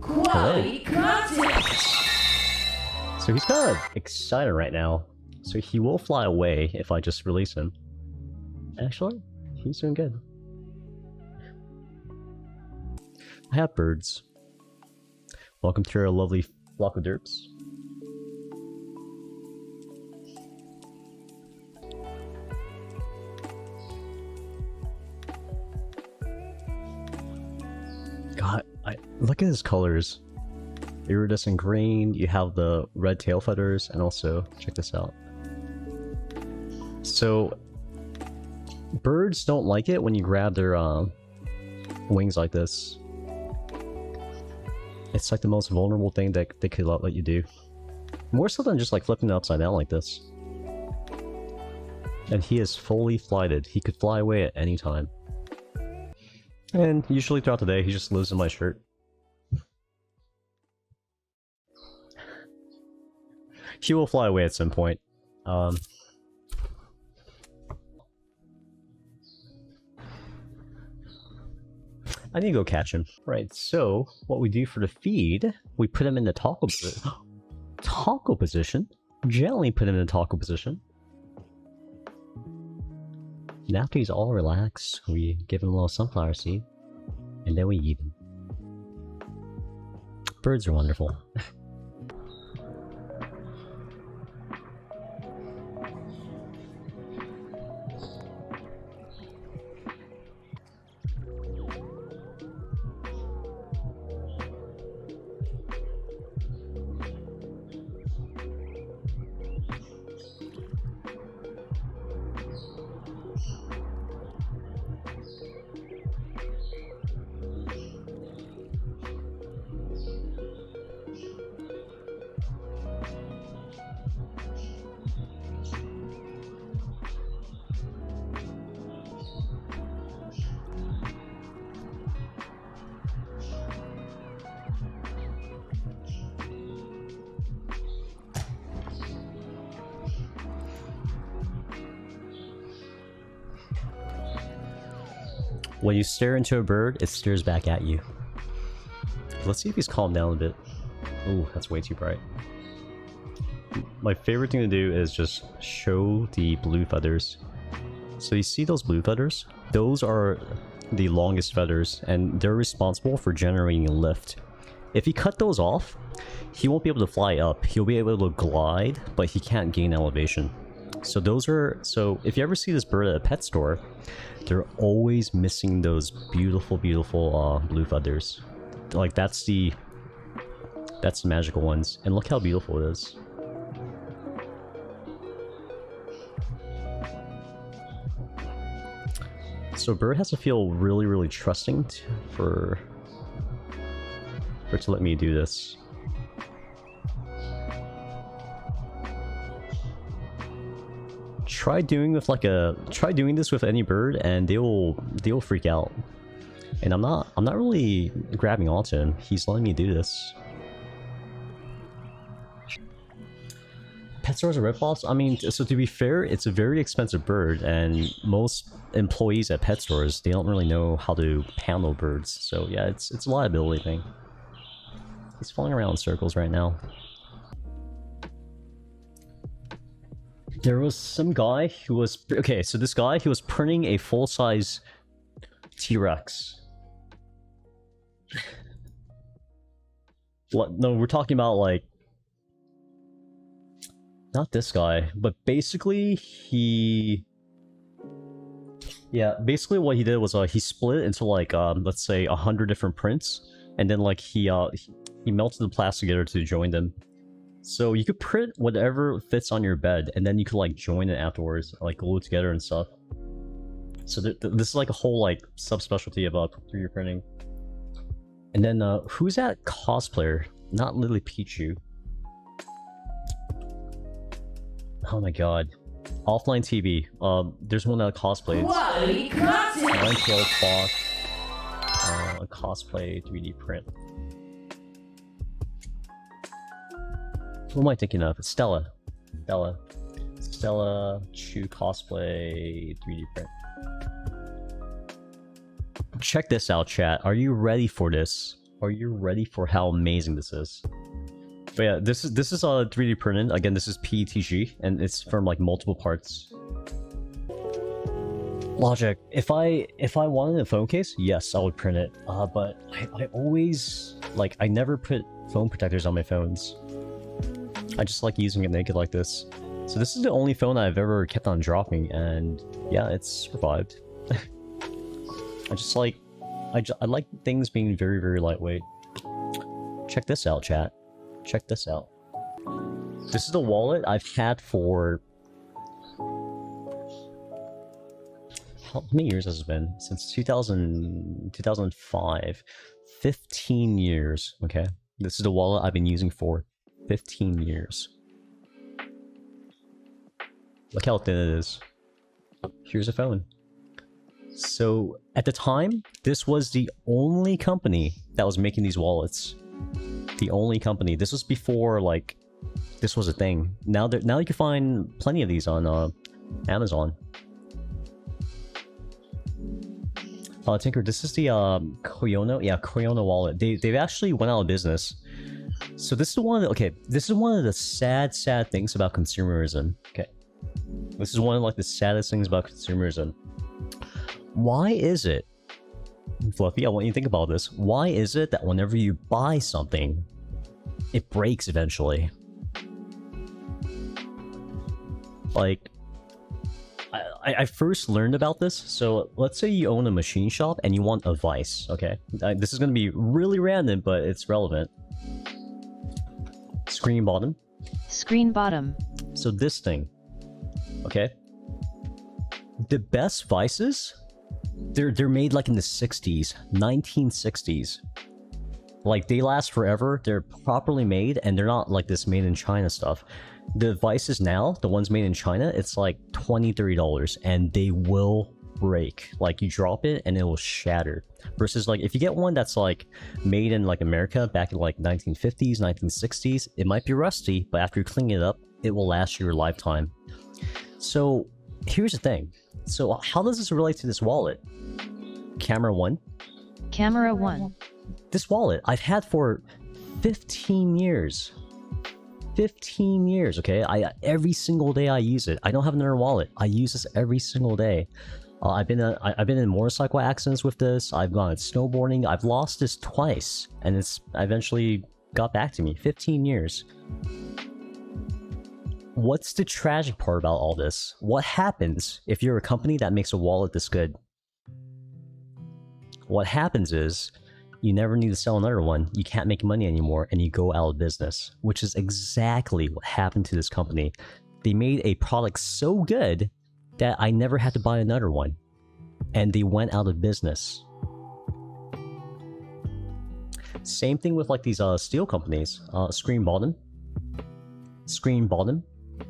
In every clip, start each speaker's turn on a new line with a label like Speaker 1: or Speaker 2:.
Speaker 1: Quality content!
Speaker 2: So he's kind of excited right now. So he will fly away if I just release him. Actually, he's doing good. I have birds. Welcome to our lovely flock of derps. God, look at his colors. Iridescent green, you have the red tail feathers, and also, check this out. So, birds don't like it when you grab their wings like this. It's like the most vulnerable thing that they could let you do. More so than just like flipping it upside down like this. And he is fully flighted. He could fly away at any time. And usually throughout the day, he just lives in my shirt. He will fly away at some point. I need to go catch him. Right, so what we do for the feed, we put him in the taco position. Gently put him in the taco position. And after he's all relaxed, we give him a little sunflower seed. And then we eat him. Birds are wonderful. When you stare into a bird, it stares back at you. Let's see if he's calmed down a bit. Ooh, that's way too bright. My favorite thing to do is just show the blue feathers. So you see those blue feathers? Those are the longest feathers, and they're responsible for generating lift. If you cut those off, he won't be able to fly up. He'll be able to glide, but he can't gain elevation. So those are, so if you ever see this bird at a pet store, they're always missing those beautiful, beautiful blue feathers. Like that's the magical ones. And look how beautiful it is. So a bird has to feel really, really trusting for it to let me do this. Try doing this with any bird, and they'll freak out. And I'm not really grabbing onto him. He's letting me do this. Pet stores are ripoffs? I mean, so to be fair, it's a very expensive bird, and most employees at pet stores, they don't really know how to handle birds. So yeah, it's a liability thing. He's flying around in circles right now. There was some guy who was... Okay, so this guy, he was printing a full-size T-Rex. What? No, we're talking about, like... Not this guy, but basically, he... Yeah, basically what he did was, he split it into, like, let's say, 100 different prints, and then, like, he melted the plastic together to join them. So you could print whatever fits on your bed, and then you could like join it afterwards, like glue it together and stuff. So this is like a whole like subspecialty of 3D printing. And then who's that cosplayer? Not Lily Pichu. Oh my god. Offline TV. There's one that cosplays.
Speaker 1: Quality content.
Speaker 2: Nine-tailed fox. A cosplay 3D print. What am I thinking of? Stella. Stella Chu cosplay 3D print. Check this out, chat. Are you ready for this? Are you ready for how amazing this is? But yeah, this is 3D printed. Again, this is PETG, and it's from like multiple parts. Logic. If I wanted a phone case, yes, I would print it. But I always like I never put phone protectors on my phones. I just like using it naked like this. So this is the only phone I've ever kept on dropping, and yeah, it's survived. I like things being very, very lightweight. Check this out, chat. Check this out. This is the wallet I've had for... How many years has it been? Since 2005. 15 years, okay? This is the wallet I've been using for 15 years. Look how thin it is. Here's a phone. So, at the time, this was the only company that was making these wallets. The only company. This was before, like, this was a thing. Now you can find plenty of these on Amazon. Tinker, this is the Koyono, yeah, Koyono wallet. They've actually went out of business. So this is one of the sad things about consumerism. Okay, this is one of like the saddest things about consumerism. Why is it, Fluffy? I want you to think about this. Why is it that whenever you buy something, it breaks eventually? Like, I first learned about this. So let's say you own a machine shop and you want a vice. Okay, this is going to be really random, but it's relevant. Screen bottom.
Speaker 3: Screen bottom.
Speaker 2: So this thing, okay, the best vices, they're made like in the 60s, 1960s. Like, they last forever, they're properly made, and they're not like this made in China stuff. The vices now, the ones made in China, it's like $20, $30, and they will break. Like, you drop it and it will shatter. Versus like, if you get one that's like made in like America back in like 1950s, 1960s, it might be rusty, but after you clean it up, it will last you your lifetime. So here's the thing. So how does this relate to this wallet? Camera 1.
Speaker 3: Camera 1.
Speaker 2: This wallet I've had for 15 years. 15 years, okay? Every single day I use it. I don't have another wallet. I use this every single day. I've been in motorcycle accidents with this. I've gone snowboarding. I've lost this twice, and it's eventually got back to me. 15 years. What's the tragic part about all this? What happens if you're a company that makes a wallet this good? What happens is you never need to sell another one. You can't make money anymore, and you go out of business, which is exactly what happened to this company. They made a product so good that I never had to buy another one, and they went out of business. Same thing with like these steel companies. Screen bottom. Screen bottom.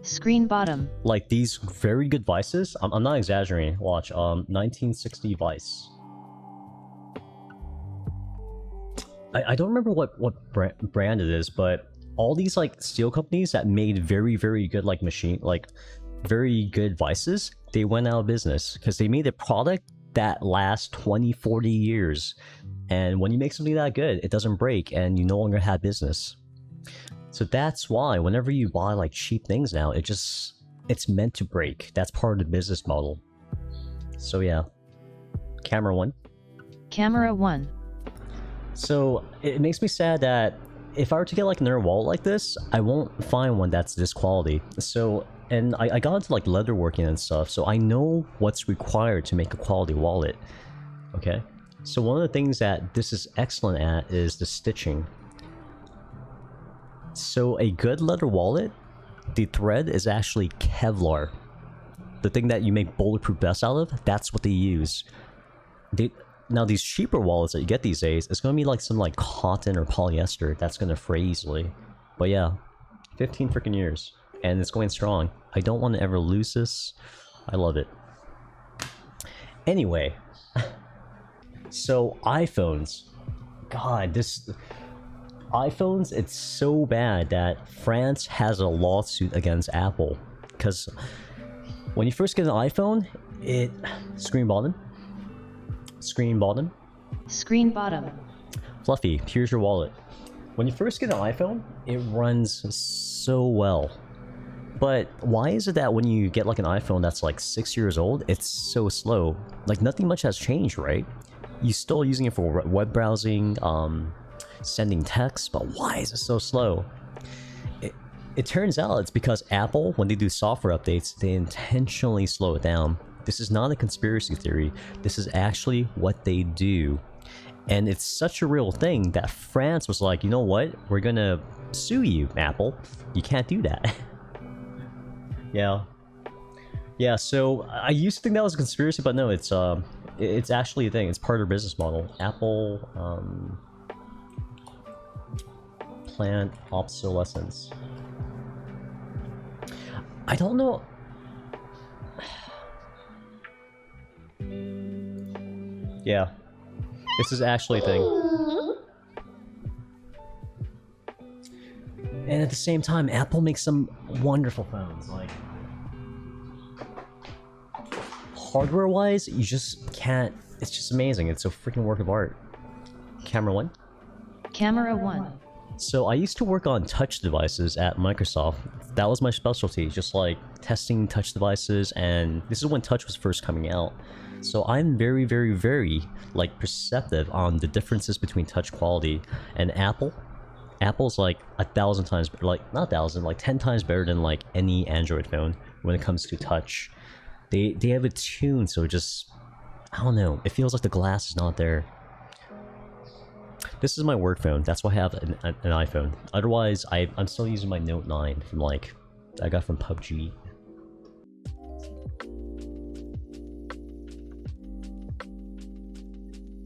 Speaker 3: Screen bottom.
Speaker 2: Like these very good vices. I'm not exaggerating. Watch. 1960 vice. I don't remember what brand it is, but all these like steel companies that made very good like very good vices, they went out of business because they made a product that lasts 20-40 years, and when you make something that good, it doesn't break and you no longer have business. So that's why whenever you buy like cheap things now, it's meant to break. That's part of the business model. So yeah, Camera 1. Camera 1. So it makes me sad that if I were to get like another wallet like this, I won't find one that's this quality. So, and I got into like leatherworking and stuff, so I know what's required to make a quality wallet. Okay, so one of the things that this is excellent at is the stitching. So a good leather wallet, the thread is actually Kevlar. The thing that you make bulletproof vests out of, that's what they use. Now these cheaper wallets that you get these days, it's gonna be like some like cotton or polyester that's gonna fray easily. But yeah, 15 freaking years, and it's going strong. I don't want to ever lose this. I love it. Anyway, so iPhones. God, iPhones, it's so bad that France has a lawsuit against Apple. Because when you first get an iPhone, screen bottom. Screen bottom.
Speaker 3: Screen bottom.
Speaker 2: Fluffy, here's your wallet. When you first get an iPhone, it runs so well. But why is it that when you get like an iPhone that's like 6 years old, it's so slow? Like nothing much has changed, right? You're still using it for web browsing, sending texts, but why is it so slow? It turns out it's because Apple, when they do software updates, they intentionally slow it down. This is not a conspiracy theory. This is actually what they do. And it's such a real thing that France was like, you know what? We're gonna sue you, Apple. You can't do that. Yeah. Yeah, so I used to think that was a conspiracy, but no, it's actually a thing. It's part of their business model. Apple, planned obsolescence. I don't know. Yeah. This is actually a thing. And at the same time, Apple makes some wonderful phones. Like, hardware-wise, you just can't... It's just amazing. It's a freaking work of art. Camera 1?
Speaker 3: Camera 1.
Speaker 2: So I used to work on touch devices at Microsoft. That was my specialty, just like testing touch devices, and this is when touch was first coming out. So I'm very, very, very like perceptive on the differences between touch quality. And Apple's like 1,000 times, like not 1,000, like 10 times better than like any Android phone when it comes to touch. They have a tune, so it just, I don't know, it feels like the glass is not there. This is my work phone. That's why I have an iPhone. Otherwise, I'm still using my Note 9 from like I got from PUBG.